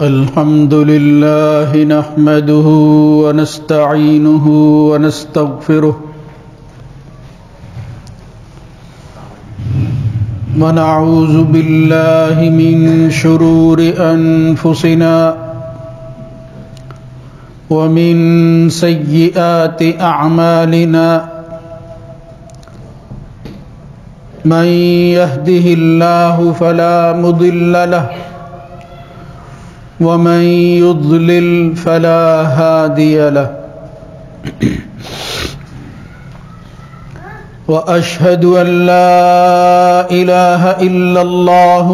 الحمد لله نحمده ونستعينه ونستغفره ونعوذ بالله من شرور أنفسنا ومن سيئات أعمالنا من يهده الله فلا مضل له ومن يضلل فلا هادي له وأشهد أن لا إله إلا الله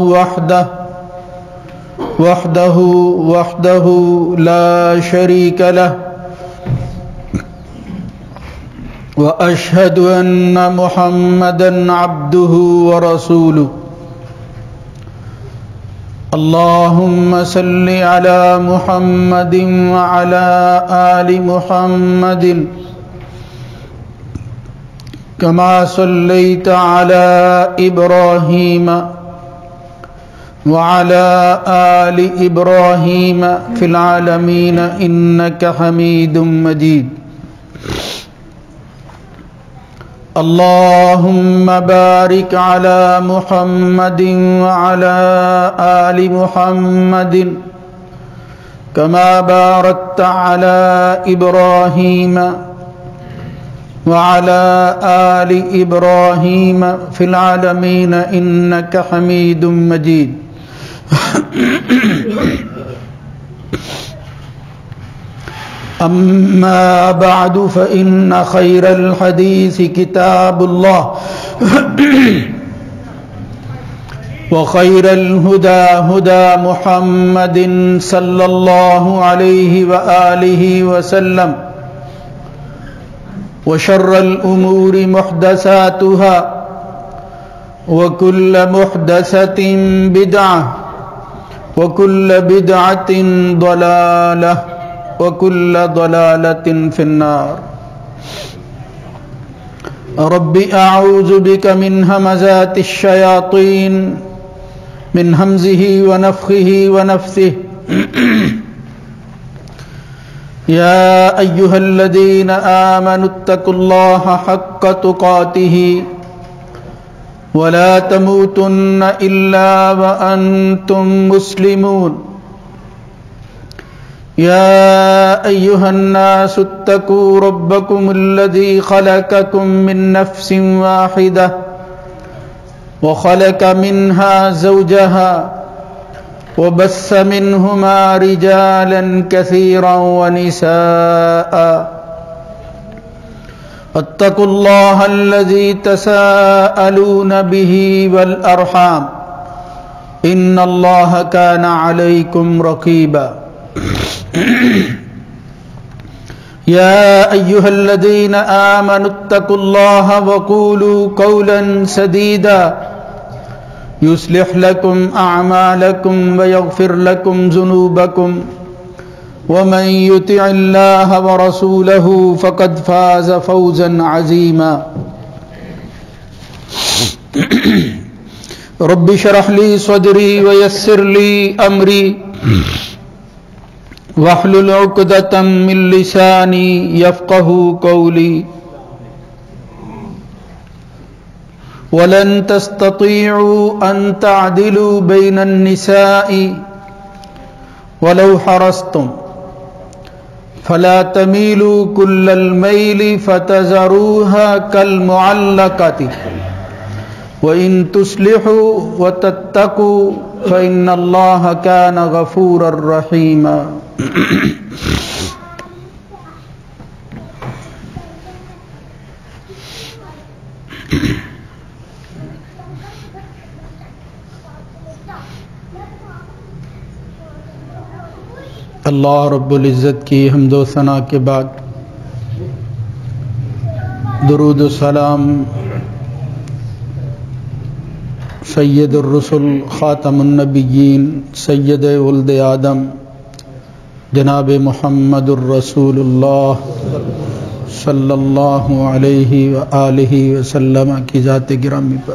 وحده لا شريك له وأشهد أن محمدًا عبده ورسوله اللهم صل على محمد وعلى آل محمد كما صليت على إبراهيم وعلى آل إبراهيم في العالمين إنك حميد مجيد اللهم بارك على محمد وعلى آل محمد كما باركت على إبراهيم وعلى آل إبراهيم في العالمين إنك حميد مجيد أما بعد فإن خير الحديث كتاب الله وخير الهدى هدى محمد صلى الله عليه وآله وسلم وشر الأمور محدثاتها وكل محدثة بدعة وكل بدعة ضلالة وكل ضلالة في النار رب أعوذ بك من همزات الشياطين من همزه ونفخه ونفثه يا أيها الذين آمنوا اتقوا الله حق تقاته ولا تموتن إلا وأنتم مسلمون يا أيها الناس اتقوا ربكم الذي خلقكم من نفس واحدة وخلق منها زوجها وبث منهما رجالا كثيرا ونساء اتقوا الله الذي تساءلون به والأرحام إن الله كان عليكم رقيبا يا أيها الذين آمنوا اتقوا الله وقولوا قولا سديدا يصلح لكم أعمالكم ويغفر لكم ذنوبكم ومن يطع الله ورسوله فقد فاز فوزا عظيما رب اشرح لي صدري ويسر لي أمري واحلل عقدة من لساني يفقه قولي ولن تستطيعوا أن تعدلوا بين النساء ولو حرصتم فلا تميلوا كل الميل فتذروها كالمعلقة وإن تصلحوا وتتقوا فإن الله كان غفورا رحيما اللہ رب العزت کی حمد و ثنا کے بعد درود و سلام سید الرسل خاتم النبیین سید ولد آدم جناب محمد الرسول اللہ صلی اللہ علیہ وآلہ وسلم کی ذات گرامی پر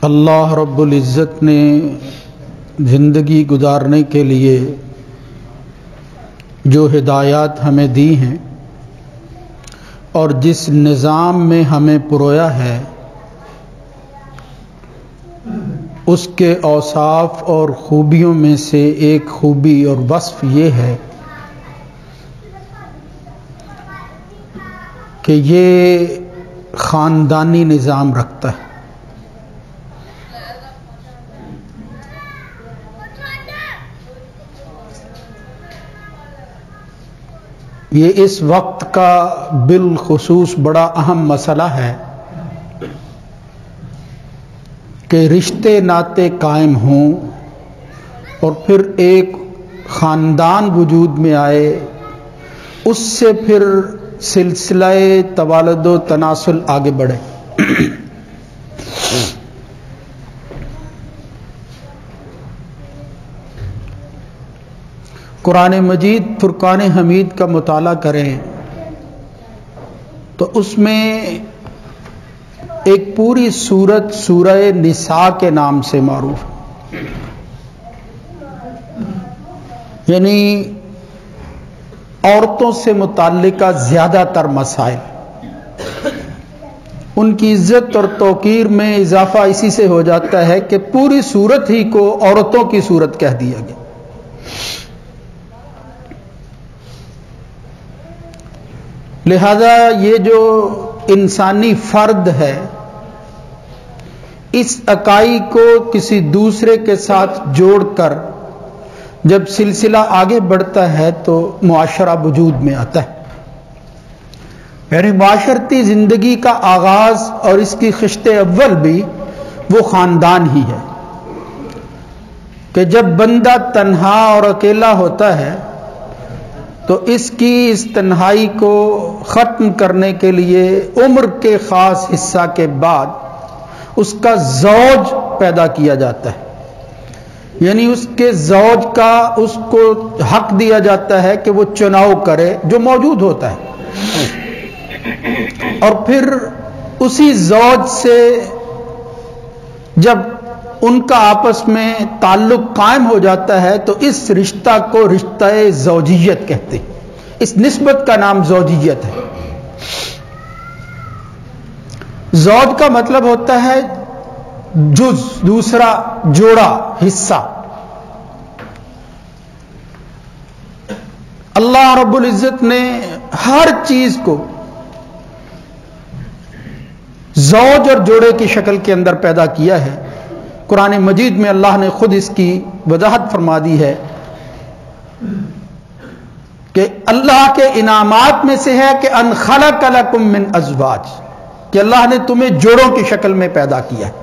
اللہ رب العزت نے زندگی گزارنے کے لیے جو ہدایات ہمیں دی ہیں اور جس نظام میں ہمیں پرویا ہے، اس کے اوصاف اور خوبیوں میں سے ایک خوبی اور وصف یہ ہے کہ یہ خاندانی نظام رکھتا ہے۔ یہ اس وقت کا بالخصوص بڑا اہم مسئلہ ہے کہ رشتے ناطے قائم ہوں اور پھر ایک خاندان وجود میں آئے، اس سے پھر سلسلہ توالد و تناسل آگے بڑھے۔ قرآن مجید فرقان حمید کا مطالعہ کریں تو اس میں ایک پوری سورت سورہ نساء کے نام سے معروف ہے، یعنی عورتوں سے متعلقہ زیادہ تر مسائل، ان کی عزت اور توقیر میں اضافہ اسی سے ہو جاتا ہے کہ پوری سورت ہی کو عورتوں کی سورت کہہ دیا گیا۔ لہذا یہ جو انسانی فرد ہے، اس اکائی کو کسی دوسرے کے ساتھ جوڑ کر جب سلسلہ آگے بڑھتا ہے تو معاشرہ وجود میں آتا ہے، یعنی معاشرتی زندگی کا آغاز اور اس کی خشت اول بھی وہ خاندان ہی ہے کہ جب بندہ تنہا اور اکیلا ہوتا ہے تو اس کی اس تنہائی کو ختم کرنے کے لیے عمر کے خاص حصہ کے بعد اس کا زوج پیدا کیا جاتا ہے، یعنی اس کے زوج کا اس کو حق دیا جاتا ہے کہ وہ چناؤ کرے جو موجود ہوتا ہے، اور پھر اسی زوج سے جب ان کا آپس میں تعلق قائم ہو جاتا ہے تو اس رشتہ کو رشتہ زوجیت کہتے ہیں، اس نسبت کا نام زوجیت ہے۔ زوج کا مطلب ہوتا ہے جز، دوسرا، جوڑا، حصہ۔ اللہ رب العزت نے ہر چیز کو زوج اور جوڑے کی شکل کے اندر پیدا کیا ہے۔ قرآن مجید میں اللہ نے خود اس کی وضاحت فرما دی ہے کہ اللہ کے انعامات میں سے ہے کہ ان خلق لکم من ازواج، کہ اللہ نے تمہیں جوڑوں کی شکل میں پیدا کیا ہے۔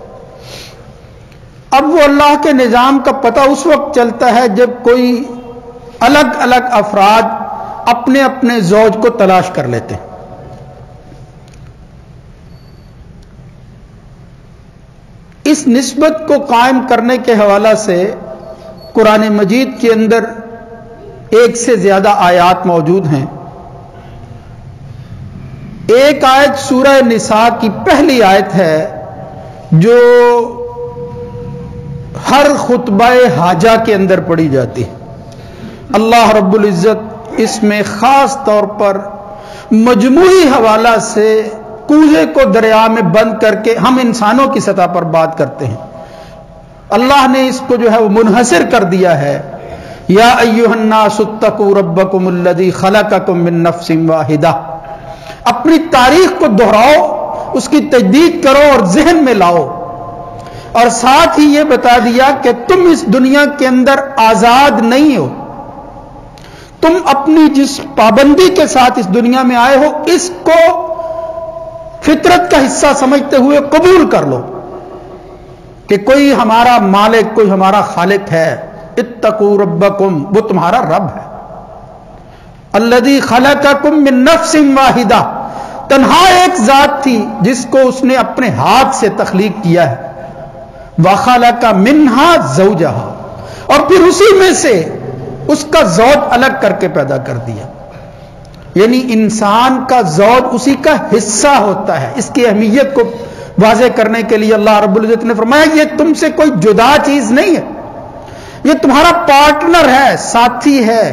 اب وہ اللہ کے نظام کا پتہ اس وقت چلتا ہے جب کوئی الگ الگ افراد اپنے اپنے زوج کو تلاش کر لیتے ہیں۔ اس نسبت کو قائم کرنے کے حوالے سے قرآن مجید کے اندر ایک سے زیادہ آیات موجود ہیں۔ ایک آیت سورہ نساء کی پہلی آیت ہے جو ہر خطبہ حاجہ کے اندر پڑھی جاتی ہے۔ اللہ رب العزت اس میں خاص طور پر مجموعی حوالہ سے کوزے کو دریا میں بند کر کے ہم انسانوں کی سطح پر بات کرتے ہیں، اللہ نے اس کو جو ہے وہ منحصر کر دیا ہے۔ یا ایھا الناس اتقوا ربکم الذی خلقکم من نفس واحدہ، اپنی تاریخ کو دہراؤ، اس کی تجدید کرو اور ذہن میں لاؤ، اور ساتھ ہی یہ بتا دیا کہ تم اس دنیا کے اندر آزاد نہیں ہو، تم اپنی جس پابندی کے ساتھ اس دنیا میں آئے ہو اس کو فطرت کا حصہ سمجھتے ہوئے قبول کر لو کہ کوئی ہمارا مالک، کوئی ہمارا خالق ہے۔ اتقوا ربکم، وہ تمہارا رب ہے۔ الذی خلقکم من نفس واحدہ، تنہا ایک ذات تھی جس کو اس نے اپنے ہاتھ سے تخلیق کیا ہے۔ وخلق منہا زوجہا، اور پھر اسی میں سے اس کا زوج الگ کر کے پیدا کر دیا، یعنی انسان کا زوج اسی کا حصہ ہوتا ہے۔ اس کی اہمیت کو واضح کرنے کے لیے اللہ رب العزت نے فرمایا یہ تم سے کوئی جدا چیز نہیں ہے، یہ تمہارا پارٹنر ہے، ساتھی ہے،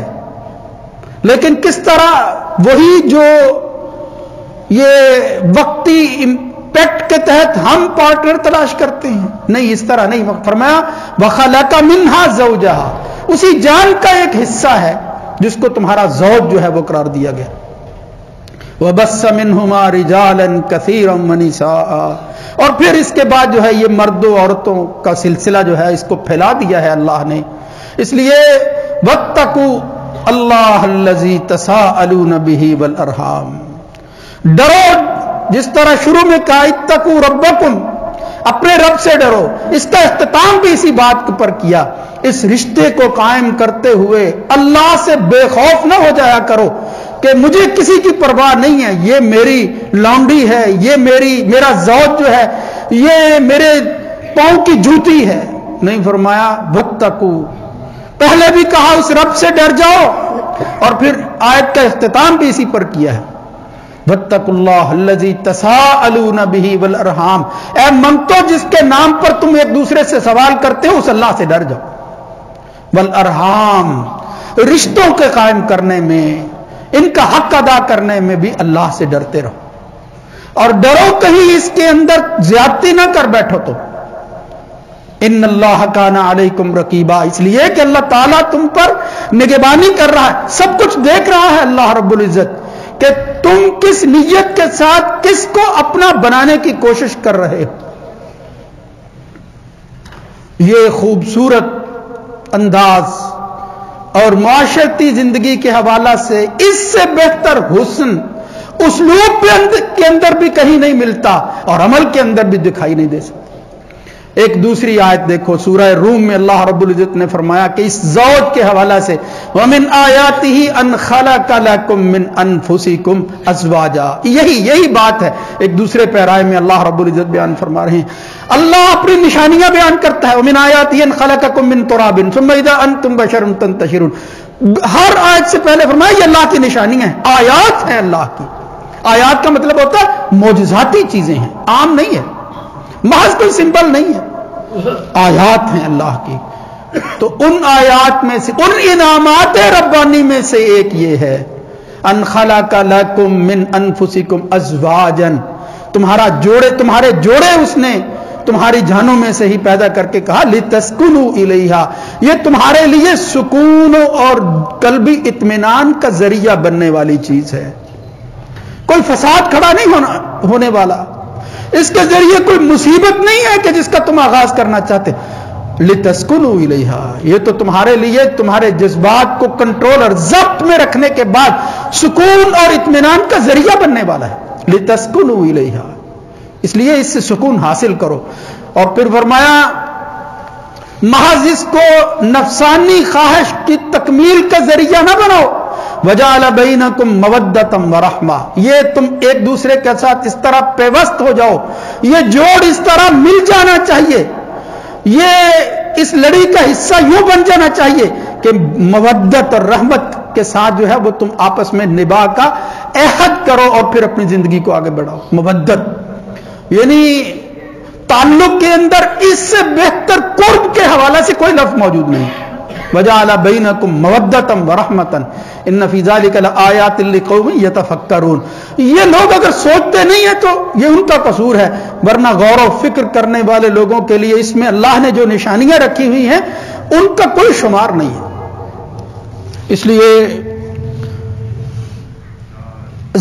لیکن کس طرح وہی جو یہ وقتی امپیکٹ کے تحت ہم پارٹنر تلاش کرتے ہیں، نہیں اس طرح نہیں، فرمایا وَخَلَقَ مِنْهَا زَوْجَهَا، اسی جان کا ایک حصہ ہے جس کو تمہارا زوج جو ہے وہ قرار دیا گیا، وَبَثَّ مِنْهُمَا رِجَالًا كَثِيرًا وَنِسَاءً، اور پھر اس کے بعد جو ہے یہ مرد و عورتوں کا سلسلہ جو ہے اس کو پھیلا دیا ہے اللہ نے، اس لیے وَاتَّقُوا اللہ الذی تساءلون بہ والارحام، ڈرو، جس طرح شروع میں کہا اتقوا ربکم، اپنے رب سے ڈرو، اس کا اختتام بھی اسی بات پر کیا، اس رشتے کو قائم کرتے ہوئے اللہ سے بے خوف نہ ہو جایا کرو کہ مجھے کسی کی پرواہ نہیں ہے، یہ میری لانڈی ہے، یہ میرا زوج جو ہے یہ میرے پاؤں کی جوتی ہے، نہیں، فرمایا واتقوا، پہلے بھی کہا اس رب سے ڈر جاؤ، اور پھر آیت کا اختتام بھی اسی پر کیا ہے، واتقوا اللہ الذی تساءلون بہ والارحام، اے منگتو جس کے نام پر تم ایک دوسرے سے سوال کرتے ہو اس اللہ سے ڈر جاؤ، والارحام، رشتوں کے قائم کرنے میں، ان کا حق ادا کرنے میں بھی اللہ سے ڈرتے رہو، اور ڈرو کہیں اس کے اندر زیادتی نہ کر بیٹھو تو، ان اللہ کان علیکم رقیبا، اس لیے کہ اللہ تعالیٰ تم پر نگہبانی کر رہا ہے، سب کچھ دیکھ رہا ہے اللہ رب العزت کہ تم کس نیت کے ساتھ کس کو اپنا بنانے کی کوشش کر رہے ہو۔ یہ خوبصورت انداز اور معاشرتی زندگی کے حوالہ سے اس سے بہتر حسن اسلوب کے اندر بھی کہیں نہیں ملتا اور عمل کے اندر بھی دکھائی نہیں دے سکتا۔ ایک دوسری آیت دیکھو سورہ روم میں اللہ رب العزت نے فرمایا کہ اس زوج کے حوالہ سے وَمِنْ آيَاتِهِ أَنْ خَلَقَ لَكُم مِّنْ أَنفُسِكُمْ أَزْوَاجًا، یہی بات ہے ایک دوسرے پیرائے میں اللہ رب العزت بیان فرما رہے ہیں، اللہ اپنی نشانیاں بیان کرتا ہے، وَمِنْ آيَاتِهِ أَنْ خَلَقَكُم مِّن تُرَابٍ ثُمَّ إِذَا أَنْتُمْ بَشَرٌ تَنْتَشِرُونَ، ہر آیت سے پہلے فرمایا یہ اللہ کی نشانیاں ہیں، آیات ہیں اللہ کی، آیات کا مطلب ہوتا ہے معجزاتی چیزیں ہیں، عام نہیں ہے، محض کوئی سمبل نہیں ہے، آیات ہیں اللہ کی۔ تو ان آیات میں سے، ان انعامات ربانی میں سے ایک یہ ہے ان خلق لکم من انفسکم ازواجا، تمہارے جوڑے اس نے تمہاری جانوں میں سے ہی پیدا کر کے کہا لتسکنوا الیہا، یہ تمہارے لیے سکون اور قلبی اطمینان کا ذریعہ بننے والی چیز ہے، کوئی فساد کھڑا نہیں ہونے والا، اس کے ذریعے کوئی مصیبت نہیں ہے کہ جس کا تم آغاز کرنا چاہتے، لتسکنوا الیہا، یہ تو تمہارے لیے تمہارے جذبات کو کنٹرول اور ضبط میں رکھنے کے بعد سکون اور اطمینان کا ذریعہ بننے والا ہے، لتسکنوا الیہا، اس لیے اس سے سکون حاصل کرو، اور پھر فرمایا محض اس کو نفسانی خواہش کی تکمیل کا ذریعہ نہ بناؤ، وَجَعَلَ بَيْنَكُمْ مَوَدَّةً وَرَحْمَةً، یہ تم ایک دوسرے کے ساتھ اس طرح پیوست ہو جاؤ، یہ جوڑ اس طرح مل جانا چاہیے، یہ اس لڑی کا حصہ یوں بن جانا چاہیے کہ مودت اور رحمت کے ساتھ جو ہے وہ تم آپس میں نباہ کا عہد کرو اور پھر اپنی زندگی کو آگے بڑھاؤ۔ مودت یعنی تعلق کے اندر اس سے بہتر قرب کے حوالے سے کوئی لفظ موجود نہیں۔ وَجَعَلَ بَيْنَكُمْ مَوَدَّةً وَرَحْمَةً إِنَّ فِي ذَلِكَ لَآيَاتٍ لِقَوْمٍ يَتَفَكَّرُونَ، یہ لوگ اگر سوچتے نہیں ہیں تو یہ ان کا قصور ہے، ورنہ غور و فکر کرنے والے لوگوں کے لیے اس میں اللہ نے جو نشانیاں رکھی ہوئی ہیں ان کا کوئی شمار نہیں ہے۔ اس لیے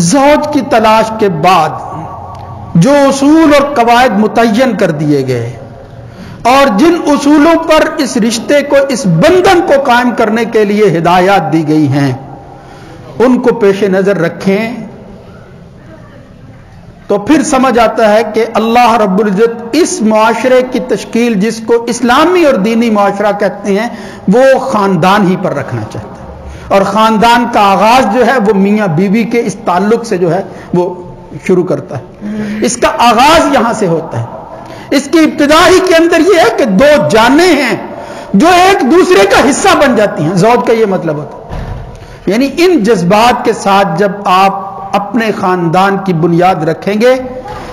زوج کی تلاش کے بعد جو اصول اور قواعد متعین کر دیے گئے اور جن اصولوں پر اس رشتے کو، اس بندھن کو قائم کرنے کے لیے ہدایات دی گئی ہیں ان کو پیش نظر رکھیں تو پھر سمجھ آتا ہے کہ اللہ رب العزت اس معاشرے کی تشکیل جس کو اسلامی اور دینی معاشرہ کہتے ہیں وہ خاندان ہی پر رکھنا چاہتا ہے، اور خاندان کا آغاز جو ہے وہ میاں بیوی کے اس تعلق سے جو ہے وہ شروع کرتا ہے، اس کا آغاز یہاں سے ہوتا ہے۔ اس کی ابتدا ہی کے اندر یہ ہے کہ دو جانیں ہیں جو ایک دوسرے کا حصہ بن جاتی ہیں، زوج کا یہ مطلب ہوتا ہے، یعنی ان جذبات کے ساتھ جب آپ اپنے خاندان کی بنیاد رکھیں گے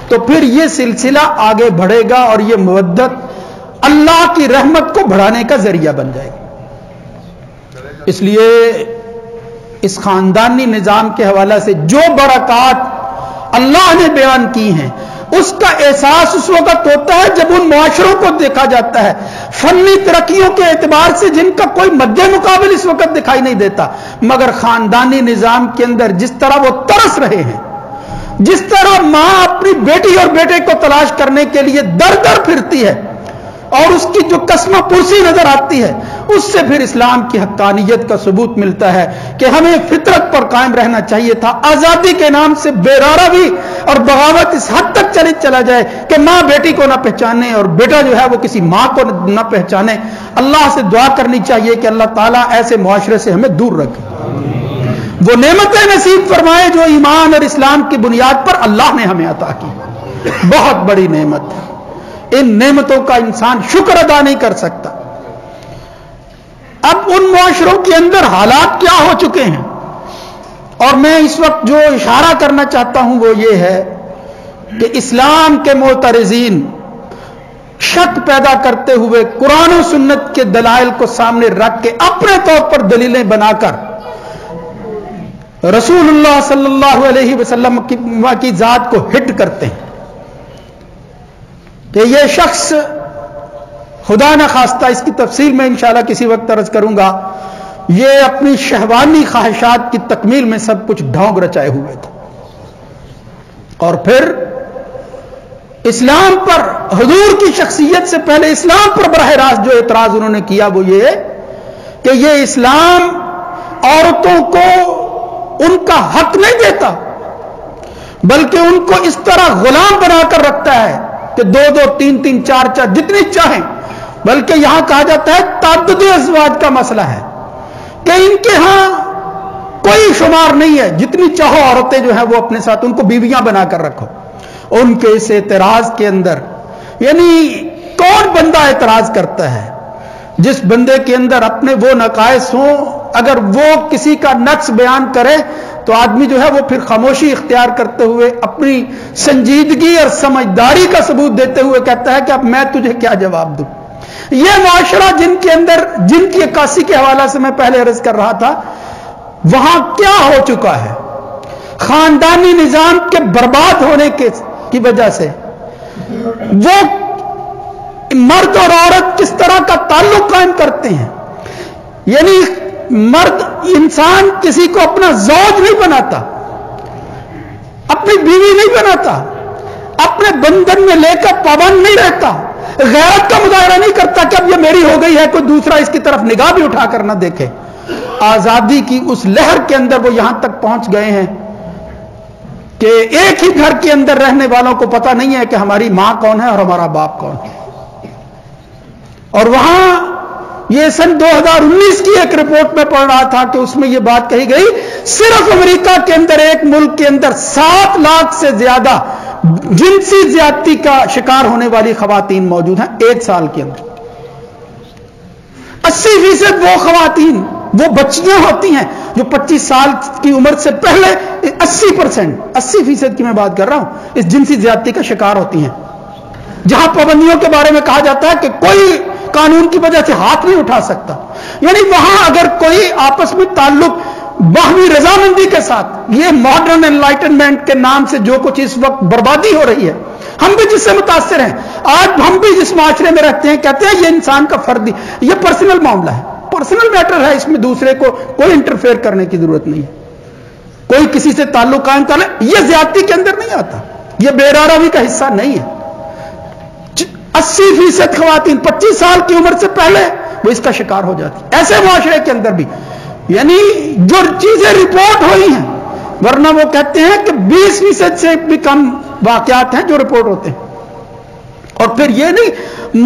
تو پھر یہ سلسلہ آگے بڑھے گا اور یہ مودت اللہ کی رحمت کو بڑھانے کا ذریعہ بن جائے گی۔ اس لیے اس خاندانی نظام کے حوالے سے جو برکات اللہ نے بیان کی ہیں اس کا احساس اس وقت ہوتا ہے جب ان معاشروں کو دیکھا جاتا ہے فنی ترقیوں کے اعتبار سے جن کا کوئی مد مقابل اس وقت دکھائی نہیں دیتا، مگر خاندانی نظام کے اندر جس طرح وہ ترس رہے ہیں، جس طرح ماں اپنی بیٹی اور بیٹے کو تلاش کرنے کے لیے در در پھرتی ہے اور اس کی جو قسمہ پرسی نظر آتی ہے، اس سے پھر اسلام کی حقانیت کا ثبوت ملتا ہے کہ ہمیں فطرت پر قائم رہنا چاہیے تھا۔ آزادی کے نام سے بے راروی اور بغاوت اس حد تک چلا جائے کہ ماں بیٹی کو نہ پہچانے اور بیٹا جو ہے وہ کسی ماں کو نہ پہچانے۔ اللہ سے دعا کرنی چاہیے کہ اللہ تعالیٰ ایسے معاشرے سے ہمیں دور رکھے، وہ نعمتیں نصیب فرمائے جو ایمان اور اسلام کی بنیاد پر اللہ نے ہمیں عطا کی، بہت بڑی نعمت ہے۔ ان نعمتوں کا انسان شکر ادا نہیں کر سکتا۔ اب ان معاشروں کے اندر حالات کیا ہو چکے ہیں، اور میں اس وقت جو اشارہ کرنا چاہتا ہوں وہ یہ ہے کہ اسلام کے معترضین شک پیدا کرتے ہوئے قرآن و سنت کے دلائل کو سامنے رکھ کے اپنے طور پر دلیلیں بنا کر رسول اللہ صلی اللہ علیہ وسلم کی ذات کو ہٹ کرتے ہیں کہ یہ شخص خدا نہ خواستہ، اس کی تفصیل میں انشاءاللہ کسی وقت عرض کروں گا، یہ اپنی شہوانی خواہشات کی تکمیل میں سب کچھ ڈھونگ رچائے ہوئے تھے، اور پھر اسلام پر، حضور کی شخصیت سے پہلے اسلام پر براہ راست جو اعتراض انہوں نے کیا وہ یہ کہ یہ اسلام عورتوں کو ان کا حق نہیں دیتا، بلکہ ان کو اس طرح غلام بنا کر رکھتا ہے کہ دو دو تین تین چار چار جتنی چاہیں، بلکہ یہاں کہا جاتا ہے تعدد ازواج کا مسئلہ ہے کہ ان کے ہاں کوئی شمار نہیں ہے، جتنی چاہو عورتیں جو ہیں وہ اپنے ساتھ ان کو بیویاں بنا کر رکھو۔ ان کے اس اعتراض کے اندر یعنی کون بندہ اعتراض کرتا ہے؟ جس بندے کے اندر اپنے وہ نقائص ہوں، اگر وہ کسی کا نقص بیان کرے تو آدمی جو ہے وہ پھر خاموشی اختیار کرتے ہوئے اپنی سنجیدگی اور سمجھداری کا ثبوت دیتے ہوئے کہتا ہے کہ اب میں تجھے کیا جواب دوں۔ یہ معاشرہ جن کے اندر، جن کی عکاسی کے حوالے سے میں پہلے عرض کر رہا تھا، وہاں کیا ہو چکا ہے؟ خاندانی نظام کے برباد ہونے کی وجہ سے وہ مرد اور عورت کس طرح کا تعلق قائم کرتے ہیں، یعنی مرد انسان کسی کو اپنا زوج نہیں بناتا، اپنی بیوی نہیں بناتا، اپنے بندھن میں لے کر پابند نہیں رہتا، غیرت کا مظاہرہ نہیں کرتا کہ اب یہ میری ہو گئی ہے، کوئی دوسرا اس کی طرف نگاہ بھی اٹھا کر نہ دیکھے۔ آزادی کی اس لہر کے اندر وہ یہاں تک پہنچ گئے ہیں کہ ایک ہی گھر کے اندر رہنے والوں کو پتہ نہیں ہے کہ ہماری ماں کون ہے اور ہمارا باپ کون ہے۔ اور وہاں یہ سن 2019 کی ایک رپورٹ میں پڑھ رہا تھا کہ اس میں یہ بات کہی گئی، صرف امریکہ کے اندر، ایک ملک کے اندر 7 لاکھ سے زیادہ جنسی زیادتی کا شکار ہونے والی خواتین موجود ہیں ایک سال کے اندر۔ 80% وہ خواتین، وہ بچیاں ہوتی ہیں جو 25 سال کی عمر سے پہلے 80% کی میں بات کر رہا ہوں، اس جنسی زیادتی کا شکار ہوتی ہیں، جہاں پابندیوں کے بارے میں کہا جاتا ہے کہ کوئی قانون کی وجہ سے ہاتھ نہیں اٹھا سکتا۔ یعنی وہاں اگر کوئی آپس میں تعلق باہمی رضامندی کے ساتھ، یہ ماڈرن انلائٹنمنٹ کے نام سے جو کچھ اس وقت بربادی ہو رہی ہے، ہم بھی جس سے متاثر ہیں، آج ہم بھی جس معاشرے میں رہتے ہیں کہتے ہیں یہ انسان کا فردی، یہ پرسنل معاملہ ہے، پرسنل میٹر ہے، اس میں دوسرے کو کوئی انٹرفیئر کرنے کی ضرورت نہیں ہے، کوئی کسی سے تعلق قائم کر لے، یہ زیادتی کے اندر نہیں آتا، یہ بے راروی کا حصہ نہیں ہے۔ 80% خواتین 25 سال کی عمر سے پہلے وہ اس کا شکار ہو جاتی، ایسے معاشرے کے اندر بھی، یعنی جو چیزیں رپورٹ ہوئی ہیں، ورنہ وہ کہتے ہیں کہ 20% سے بھی کم واقعات ہیں جو رپورٹ ہوتے ہیں۔ اور پھر یہ نہیں،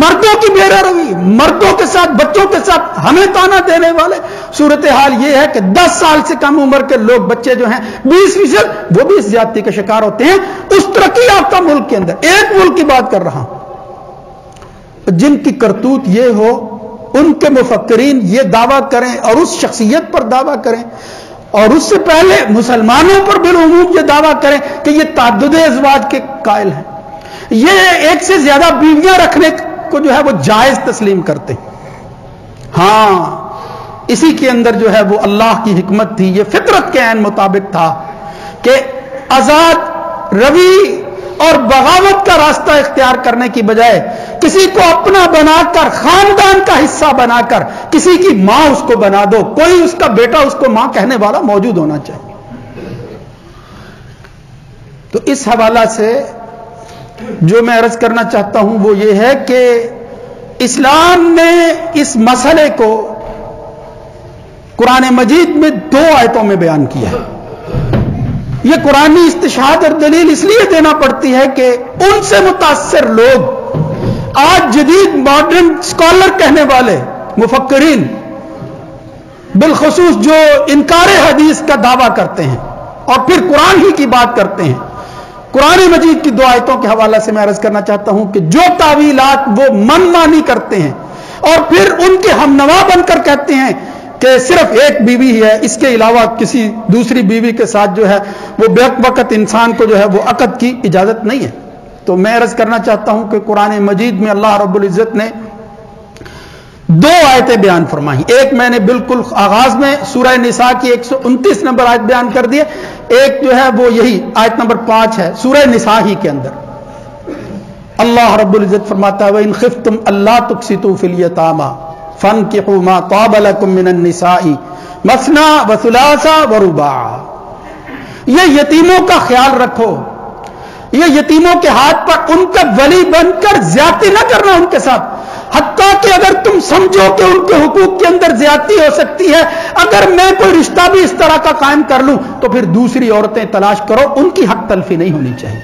مردوں کی بے روی، مردوں کے ساتھ، بچوں کے ساتھ ہمیں تانا دینے والے، صورتحال یہ ہے کہ 10 سال سے کم عمر کے لوگ، بچے جو ہیں 20%، وہ بھی اس زیادتی کا شکار ہوتے ہیں اس ترقی یافتہ ملک کے اندر۔ ایک ملک کی بات کر رہا ہوں جن کی کرتوت یہ ہو، ان کے مفکرین یہ دعویٰ کریں اور اس شخصیت پر دعویٰ کریں، اور اس سے پہلے مسلمانوں پر بالعموم یہ دعویٰ کریں کہ یہ تعدد ازواج کے قائل ہیں۔ یہ ایک سے زیادہ بیویاں رکھنے کو جو ہے وہ جائز تسلیم کرتے ہیں. ہاں اسی کے اندر جو ہے وہ اللہ کی حکمت تھی, یہ فطرت کے عین مطابق تھا کہ آزاد روی اور بغاوت کا راستہ اختیار کرنے کی بجائے کسی کو اپنا بنا کر, خاندان کا حصہ بنا کر کسی کی ماں اس کو بنا دو, کوئی اس کا بیٹا اس کو ماں کہنے والا موجود ہونا چاہیے. تو اس حوالہ سے جو میں عرض کرنا چاہتا ہوں وہ یہ ہے کہ اسلام نے اس مسئلے کو قرآن مجید میں 2 آیتوں میں بیان کیا ہے. یہ قرآنی استشہاد اور دلیل اس لیے دینا پڑتی ہے کہ ان سے متاثر لوگ آج جدید ماڈرن اسکالر کہنے والے مفکرین بالخصوص جو انکار حدیث کا دعویٰ کرتے ہیں اور پھر قرآن ہی کی بات کرتے ہیں, قرآن مجید کی 2 آیتوں کے حوالے سے میں عرض کرنا چاہتا ہوں کہ جو تعویلات وہ من مانی کرتے ہیں اور پھر ان کے ہم نوا بن کر کہتے ہیں کہ صرف ایک بیوی ہی ہے, اس کے علاوہ کسی دوسری بیوی کے ساتھ جو ہے وہ بیک وقت انسان کو جو ہے وہ عقد کی اجازت نہیں ہے. تو میں عرض کرنا چاہتا ہوں کہ قرآن مجید میں اللہ رب العزت نے 2 آیتیں بیان فرمائی. ایک میں نے بالکل آغاز میں سورہ نساء کی 129 نمبر آیت بیان کر دی ہے, ایک جو ہے وہ یہی آیت نمبر 5 ہے سورہ نساء ہی کے اندر. اللہ رب العزت فرماتا ہے وَإِنْ خِفْتُمْ أَلَّا تُقْسِطُوا فِي الْيَتَامَى فَانكِحُوا مَا طَابَ لَكُم مِّنَ النِّسَاءِ مَثْنَىٰ وَثُلَاثَ وَرُبَاعَ. یہ یتیموں کا خیال رکھو, یہ یتیموں کے ہاتھ پر ان کا ولی بن کر زیادتی نہ کرنا ان کے ساتھ, حتیٰ کہ اگر تم سمجھو کہ ان کے حقوق کے اندر زیادتی ہو سکتی ہے, اگر میں کوئی رشتہ بھی اس طرح کا قائم کر لوں تو پھر دوسری عورتیں تلاش کرو, ان کی حق تلفی نہیں ہونی چاہیے.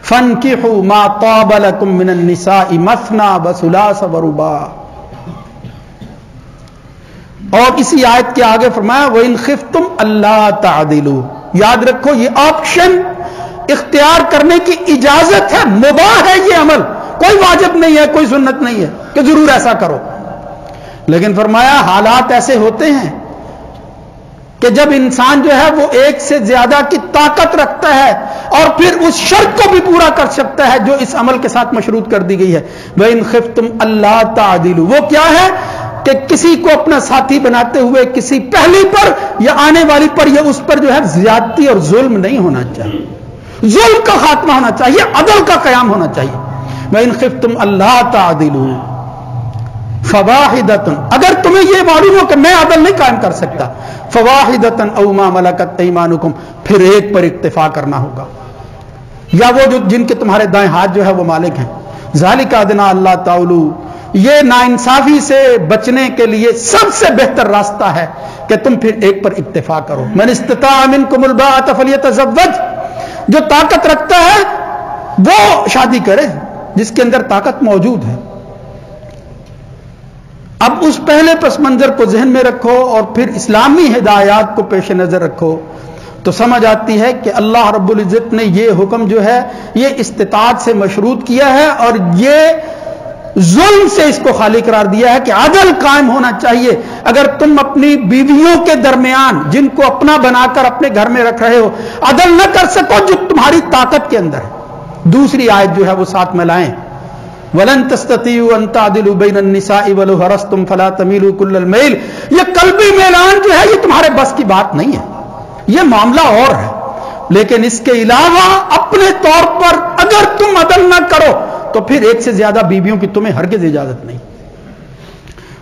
فَانكِحُوا مَا طَابَ لَكُم مِّنَ النِّسَاءِ مَثْنَىٰ وَثُلَاثَ وَرُبَاعَ. اور اسی آیت کے آگے فرمایا وَإِنْ خِفْتُمْ أَلَّا تَعْدِلُوا. یاد رکھو یہ آپشن اختیار کرنے کی اجازت ہے, مباح ہے یہ عمل, کوئی واجب نہیں ہے, کوئی سنت نہیں ہے کہ ضرور ایسا کرو. لیکن فرمایا حالات ایسے ہوتے ہیں کہ جب انسان جو ہے وہ ایک سے زیادہ کی طاقت رکھتا ہے اور پھر اس شرط کو بھی پورا کر سکتا ہے جو اس عمل کے ساتھ مشروط کر دی گئی ہے. وَإِنْ خِفْتُمْ أَلَّا تَعْدِلُوا. وہ کیا ہے کہ کسی کو اپنا ساتھی بناتے ہوئے کسی پہلی پر یا آنے والی پر یا اس پر جو ہے زیادتی اور ظلم نہیں ہونا چاہیے, ظلم کا خاتمہ ہونا چاہیے, عدل کا قیام ہونا چاہیے. وَإِنْ خِفْتُمْ أَلَّا تَعْدِلُوا فَوَاحِدَةٌ. اگر تمہیں یہ معلوم ہو کہ میں عدل نہیں قائم کر سکتا, فَوَاحِدَةٌ أَوْ مَا مَلَكَتْ أَيْمَانُكُمْ. پھر ایک پر اکتفا کرنا ہوگا, یا وہ جو جن کے تمہارے دائیں ہاتھ جو ہے وہ مالک ہیں. ذَلِكَ أَدْنَىٰ أَلَّا تَعُولُوا. یہ ناانصافی سے بچنے کے لیے سب سے بہتر راستہ ہے کہ تم پھر ایک پر اکتفا کرو. مَنِ اسْتَطَاعَ مِنكُمُ الْبَاءَةَ فَلْيَتَزَوَّجْ. جو طاقت رکھتا ہے وہ شادی کرے, جس کے اندر طاقت موجود ہے. اب اس پہلے پس منظر کو ذہن میں رکھو اور پھر اسلامی ہدایات کو پیش نظر رکھو تو سمجھ آتی ہے کہ اللہ رب العزت نے یہ حکم جو ہے یہ استطاعت سے مشروط کیا ہے, اور یہ ظلم سے اس کو خالی قرار دیا ہے کہ عدل قائم ہونا چاہیے. اگر تم اپنی بیویوں کے درمیان جن کو اپنا بنا کر اپنے گھر میں رکھ رہے ہو عدل نہ کر سکو جو تمہاری طاقت کے اندر ہے. دوسری آیت جو ہے وہ ساتھ میں لائیں, وَلَن تَسْتَطِيعُوا أَن تَعْدِلُوا بَيْنَ النِّسَاءِ وَلَوْ حَرَصْتُمْ فَلَا تَمِيلُوا كُلَّ الْمَيْلِ. یہ قلبی میلان جو ہے یہ تمہارے بس کی بات نہیں ہے, یہ معاملہ اور ہے. لیکن اس کے علاوہ اپنے طور پر اگر تم عدل نہ کرو تو پھر ایک سے زیادہ بیویوں کی تمہیں ہرگز اجازت نہیں.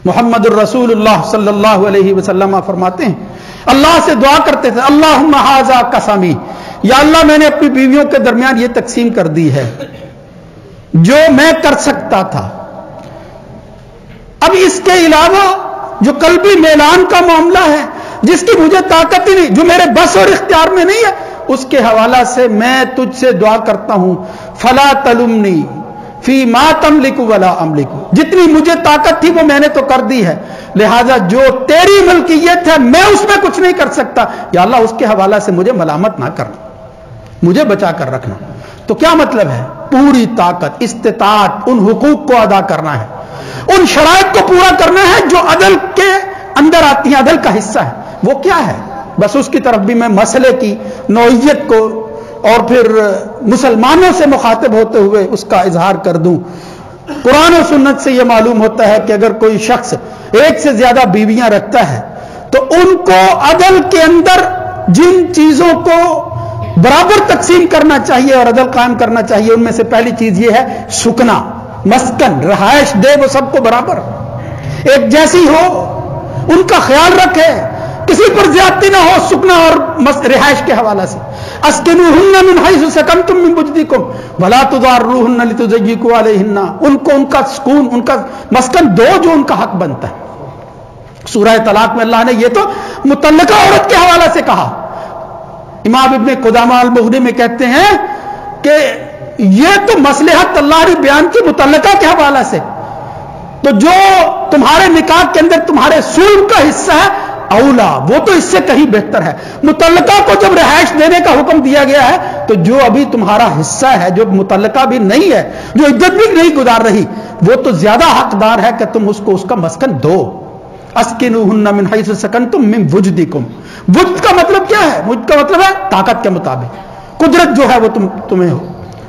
محمد الرسول اللہ صلی اللہ علیہ وسلم فرماتے ہیں اللہ سے دعا کرتے تھے اللہم ھذا قسمی, یا اللہ میں نے اپنی بیویوں کے درمیان یہ تقسیم کر دی ہے جو میں کر سکتا تھا. اب اس کے علاوہ جو قلبی میلان کا معاملہ ہے جس کی مجھے طاقت ہی نہیں, جو میرے بس اور اختیار میں نہیں ہے, اس کے حوالہ سے میں تجھ سے دعا کرتا ہوں فلا تلمنی فی ما تملک ولا املک. جتنی مجھے طاقت تھی وہ میں نے تو کر دی ہے, لہذا جو تیری ملکیت ہے میں اس میں کچھ نہیں کر سکتا, یا اللہ اس کے حوالہ سے مجھے ملامت نہ کرنا, مجھے بچا کر رکھنا. تو کیا مطلب ہے؟ پوری طاقت, استطاعت, ان حقوق کو ادا کرنا ہے, ان شرائط کو پورا کرنا ہے جو عدل کے اندر آتی ہیں, عدل کا حصہ ہے. وہ کیا ہے؟ بس اس کی طرف بھی میں مسئلے کی نوعیت کو اور پھر مسلمانوں سے مخاطب ہوتے ہوئے اس کا اظہار کر دوں. قرآن و سنت سے یہ معلوم ہوتا ہے کہ اگر کوئی شخص ایک سے زیادہ بیویاں رکھتا ہے تو ان کو عدل کے اندر جن چیزوں کو برابر تقسیم کرنا چاہیے اور عدل قائم کرنا چاہیے ان میں سے پہلی چیز یہ ہے سکنا، مسکن، رہائش دے وہ سب کو برابر ایک جیسی ہو، ان کا خیال رکھے، کسی پر زیادتی نہ ہو سکنا اور رہائش کے حوالے سے. اسکنوہن من حیث سکنتم من وجدکم ولا تضاروہن لتضیقوا علیہن، ان کو ان کا سکون، ان کا مسکن دو جو ان کا حق بنتا ہے. سورہ طلاق میں اللہ نے یہ تو مطلقہ عورت کے حوالے سے کہا. امام ابن قدامہ المغنی میں کہتے ہیں کہ یہ تو مصلحت اللہ نے بیان کی مطلقہ کے حوالے سے، تو جو تمہارے نکاح کے اندر تمہارے سلب کا حصہ ہے اولا، وہ تو اس سے کہیں بہتر ہے. مطلقہ کو جب رہائش دینے کا حکم دیا گیا ہے تو جو ابھی تمہارا حصہ ہے، جو مطلقہ بھی نہیں ہے، جو عدت بھی نہیں گزار رہی، وہ تو زیادہ حقدار ہے کہ تم اس کو اس کا مسکن دو. اسکنوہن من حیث سکنتم من وجدکم. وجد کا مطلب کیا ہے؟ وجد کا مطلب ہے طاقت کے مطابق، قدرت جو ہے وہ تمہیں ہو،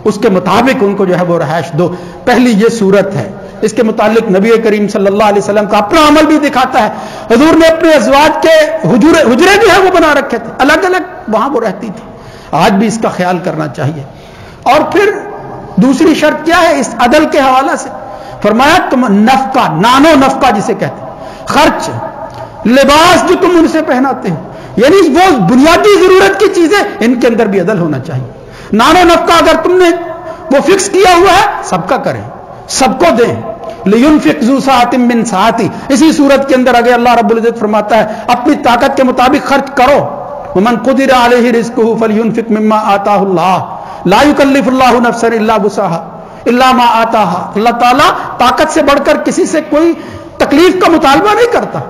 اس کے مطابق ان کو جو ہے وہ رہائش دو. پہلی یہ صورت ہے. اس کے متعلق نبی کریم صلی اللہ علیہ وسلم کا اپنا عمل بھی دکھاتا ہے. حضور نے اپنے ازواج کے حجرے جو ہے وہ بنا رکھے تھے، الگ الگ وہاں وہ رہتی تھی. آج بھی اس کا خیال کرنا چاہیے. اور پھر دوسری شرط کیا ہے اس عدل کے حوالے سے؟ فرمایا تم نفقہ، نانو نفقہ جسے کہتے ہیں، خرچ، لباس جو تم ان سے پہناتے ہو، یعنی وہ بنیادی ضرورت کی چیزیں، ان کے اندر بھی عدل ہونا چاہیے. نانو نفقہ اگر تم نے وہ فکس کیا ہوا ہے سب کا کریں، سب کو دیں. لِيُنْفِقْ ذُو سَعَةٍ مِّن سَعَتِهِ. اسی صورت کے اندر اگر اللہ رب العزت فرماتا ہے اپنی طاقت کے مطابق خرچ کرو. وَمَنْ قُدِرَ عَلَيْهِ رِزْقُهُ فَلْيُنْفِقْ مِمَّا آتَاهُ اللَّهُ لَا يُكَلِّفُ اللَّهُ نَفْسًا إِلَّا وُسْعَهَا إِلَّا مَا آتَاهَا. اللہ تعالیٰ طاقت سے بڑھ کر کسی سے کوئی تکلیف کا مطالبہ نہیں کرتا،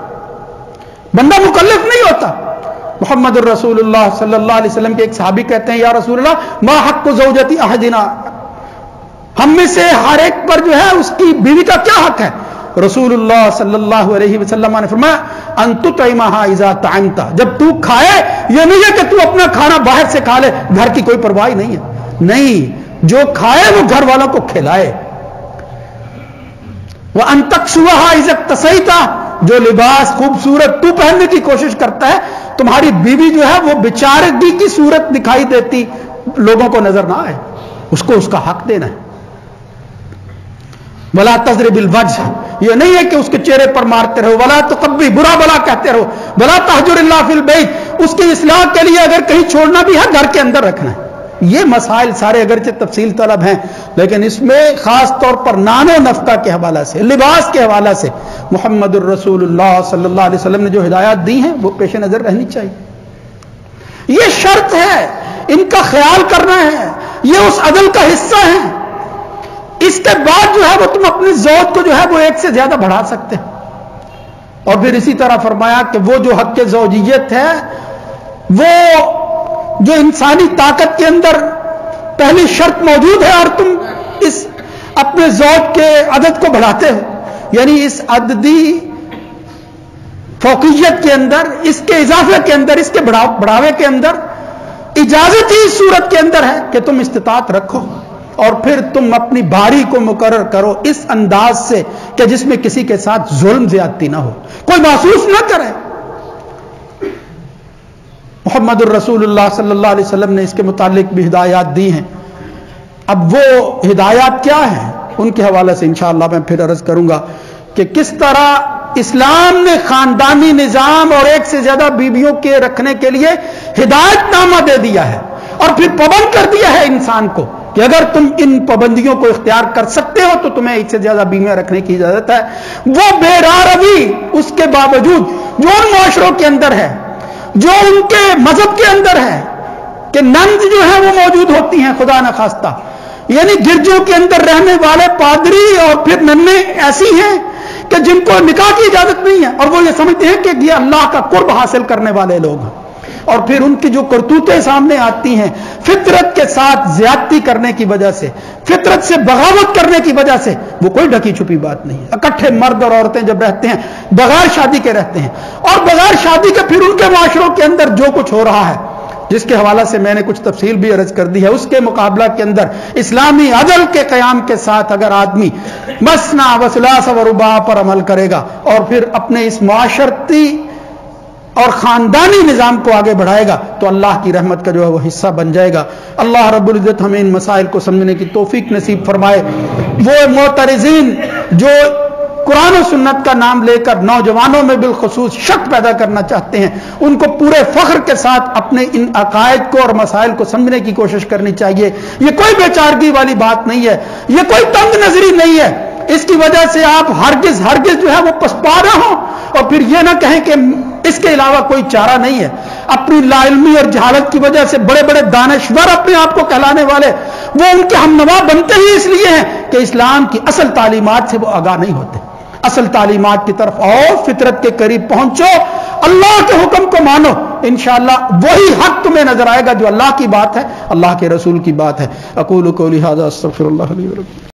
بندہ مکلف نہیں ہوتا. محمد الرسول اللہ صلی اللہ علیہ وسلم کے ایک صحابی کہتے ہیں یا رسول اللہ ما حق زوجتی احدنا، ہم میں سے ہر ایک پر جو ہے اس کی بیوی کا کیا حق ہے؟ رسول اللہ صلی اللہ علیہ وسلم نے فرمایا ان تطعمها اذا طعمت، جب تو کھائے، یہ نہیں ہے کہ تو اپنا کھانا باہر سے کھا لے، گھر کی کوئی پرواہ نہیں ہے، نہیں، جو کھائے وہ گھر والوں کو کھلائے. وان تکسوها اذا اکتسیت، جو لباس خوبصورت تو پہننے کی کوشش کرتا ہے، تمہاری بیوی جو ہے وہ بیچارگی کی صورت دکھائی دیتی، لوگوں کو نظر نہ آئے، اس کو اس کا حق دینا ہے. ولا تضرب الوجہ، یہ نہیں ہے کہ اس کے چہرے پر مارتے رہو، ولا تقبی، برا بلا کہتے رہو، ولا تہجر الا فی البیت، اس کی اصلاح کے لیے اگر کہیں چھوڑنا بھی ہے گھر کے اندر رکھنا ہے. یہ مسائل سارے اگرچہ تفصیل طلب ہیں لیکن اس میں خاص طور پر نان و نفقہ کے حوالے سے، لباس کے حوالے سے محمد الرسول اللہ صلی اللہ علیہ وسلم نے جو ہدایات دی ہیں وہ پیش نظر رہنی چاہیے. یہ شرط ہے، ان کا خیال کرنا ہے، یہ اس عدل کا حصہ ہے. اس کے بعد جو ہے وہ تم اپنے زوج کو جو ہے وہ ایک سے زیادہ بڑھا سکتے ہیں. اور پھر اسی طرح فرمایا کہ وہ جو حق زوجیت ہے، وہ جو انسانی طاقت کے اندر پہلی شرط موجود ہے اور تم اس اپنے زوج کے عدد کو بڑھاتے ہو، یعنی اس عددی فوقیت کے اندر، اس کے اضافے کے اندر، اس کے بڑھاوے کے اندر اجازت ہی اس صورت کے اندر ہے کہ تم استطاعت رکھو اور پھر تم اپنی باری کو مقرر کرو اس انداز سے کہ جس میں کسی کے ساتھ ظلم زیادتی نہ ہو، کوئی محسوس نہ کرے. محمد الرسول اللہ صلی اللہ علیہ وسلم نے اس کے متعلق بھی ہدایات دی ہیں. اب وہ ہدایات کیا ہیں ان کے حوالے سے انشاءاللہ میں پھر عرض کروں گا کہ کس طرح اسلام نے خاندانی نظام اور ایک سے زیادہ بیویوں کے رکھنے کے لیے ہدایت نامہ دے دیا ہے اور پھر پابند کر دیا ہے انسان کو کہ اگر تم ان پابندیوں کو اختیار کر سکتے ہو تو تمہیں ایک سے زیادہ بیویاں رکھنے کی اجازت ہے. وہ بے راروی اس کے باوجود جو ان معاشروں کے اندر ہے، جو ان کے مذہب کے اندر ہے کہ نند جو ہے وہ موجود ہوتی ہیں خدا نخواستہ، یعنی گرجوں کے اندر رہنے والے پادری اور پھر ننیں ایسی ہیں کہ جن کو نکاح کی اجازت نہیں ہے اور وہ یہ سمجھتے ہیں کہ یہ اللہ کا قرب حاصل کرنے والے لوگ ہیں. اور پھر ان کی جو کرتوتیں سامنے آتی ہیں فطرت کے ساتھ زیادتی کرنے کی وجہ سے، فطرت سے بغاوت کرنے کی وجہ سے، وہ کوئی ڈھکی چھپی بات نہیں ہے. اکٹھے مرد اور عورتیں جب رہتے ہیں بغیر شادی کے رہتے ہیں اور بغیر شادی کے پھر ان کے معاشروں کے اندر جو کچھ ہو رہا ہے جس کے حوالہ سے میں نے کچھ تفصیل بھی عرض کر دی ہے، اس کے مقابلہ کے اندر اسلامی عدل کے قیام کے ساتھ اگر آدمی مثنی و ثلاث و رباع پر عمل کرے گا اور پھر اپنے اس معاشرتی اور خاندانی نظام کو آگے بڑھائے گا تو اللہ کی رحمت کا جو ہے وہ حصہ بن جائے گا۔ اللہ رب العزت ہمیں ان مسائل کو سمجھنے کی توفیق نصیب فرمائے۔ وہ معترضین جو قرآن و سنت کا نام لے کر نوجوانوں میں بالخصوص شک پیدا کرنا چاہتے ہیں، ان کو پورے فخر کے ساتھ اپنے ان عقائد کو اور مسائل کو سمجھنے کی کوشش کرنی چاہیے۔ یہ کوئی بیچارگی والی بات نہیں ہے، یہ کوئی تنگ نظری نہیں ہے، اس کی وجہ سے آپ ہرگز جو ہے وہ پسپا رہے ہوں اور پھر یہ نہ کہیں کہ اس کے علاوہ کوئی چارہ نہیں ہے۔ اپنی لا علمی اور جہالت کی وجہ سے بڑے بڑے دانشور اپنے آپ کو کہلانے والے وہ ان کے ہم نوا بنتے ہی اس لیے ہیں کہ اسلام کی اصل تعلیمات سے وہ آگاہ نہیں ہوتے۔ اصل تعلیمات کی طرف آؤ، فطرت کے قریب پہنچو، اللہ کے حکم کو مانو، انشاءاللہ وہی حق تمہیں نظر آئے گا جو اللہ کی بات ہے، اللہ کے رسول کی بات ہے۔ اقول قولی ھذا استغفر اللہ لی ولکم۔